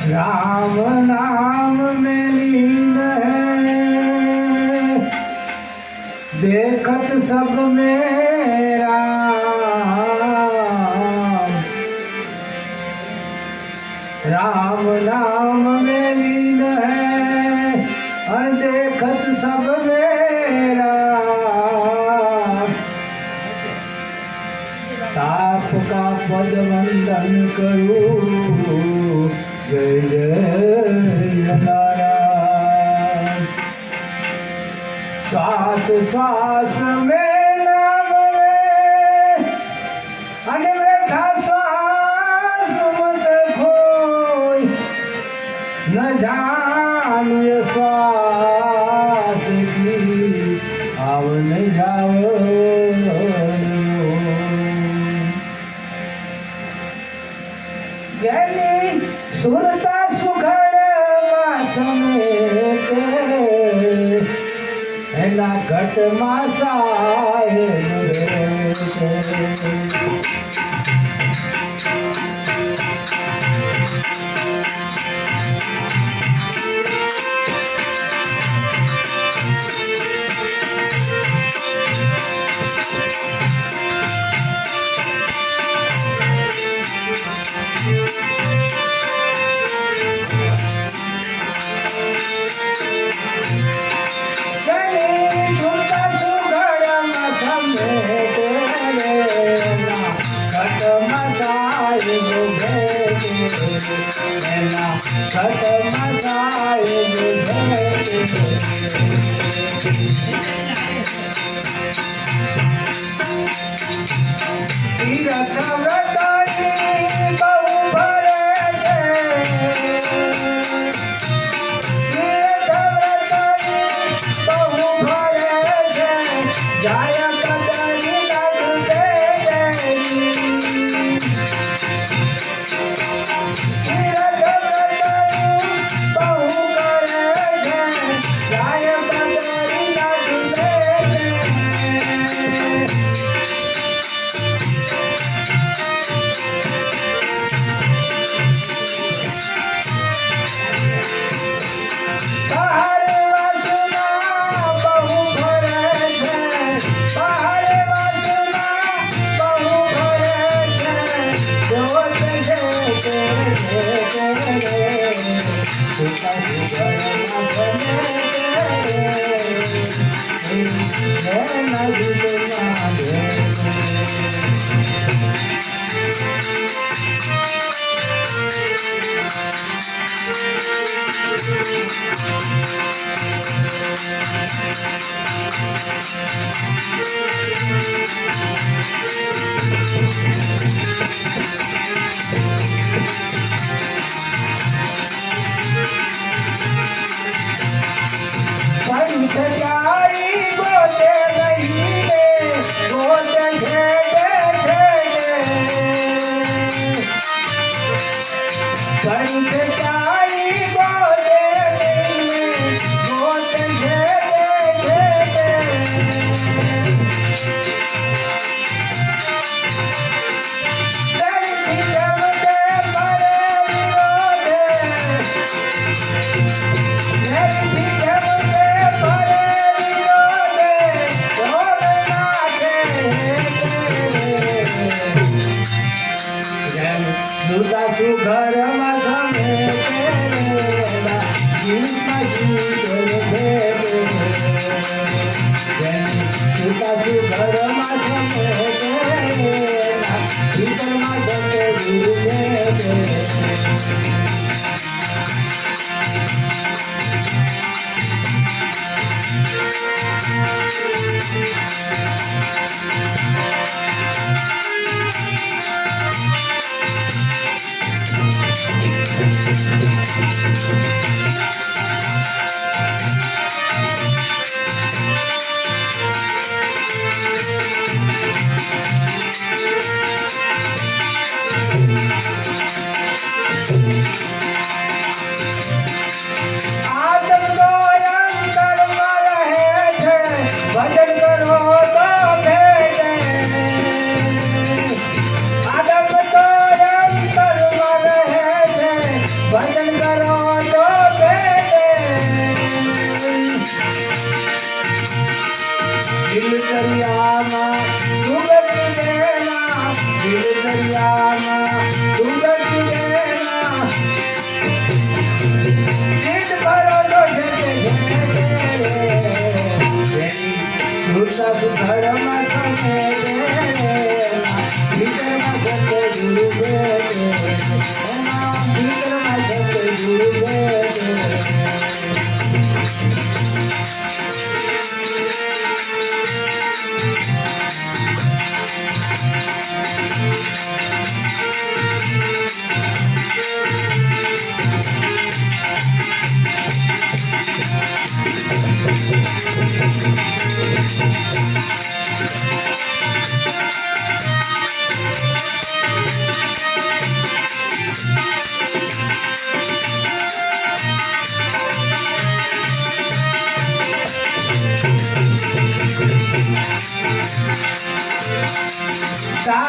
राम नाम में लीन है, देखत सब मेरा। राम नाम में लीन है, देखत सब मेरा। ताप का पद वंदन करूं, जय जय नारायण। श्वास श्वास में नाम रे, अनवरथा श्वास मत खोई। न जानो ये श्वास की आव न जाओ। જેની સુરતા સુખડમાં સમેટે, એના ઘટમાં સાહેબ રહેશે। ભજન કરો તો બેટે દિલ દરિયામાં ડૂબતી દેના દિલ દરિયામાં ડૂબતી દેના જીત ભરો તો જતે સુરતા સુધરમાં સમે ભીતરમાં સતે ગુરુ બેઠે ભીતરમાં સતે ગુરુ બેઠે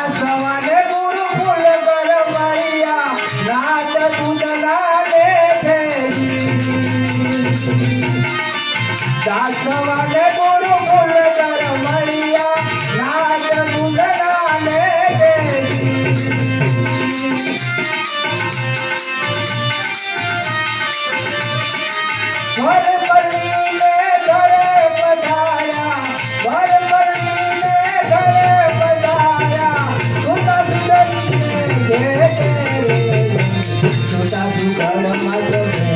સવારે ગુરુ ફૂલ પર મળ્યા રાત પૂજના દેખે સવારે ગુરુ ફૂલ પર મળ્યા રાત પૂજના દેખે ઘર પડીને ઘરે પધાર્યા ઘર પડીને ઘરે પધાર્યા છોટા સુગરમાં સભે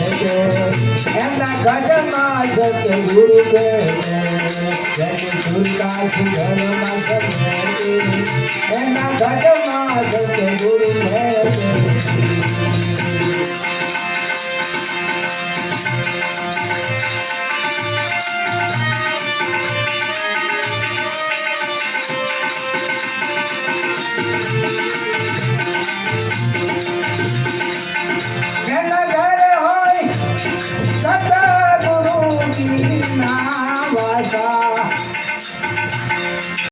એમના ઘરમાં સત્ય ગુરુ છોટા સુગરમાં સભે એમના ઘરમાં સત્ય ગુરુ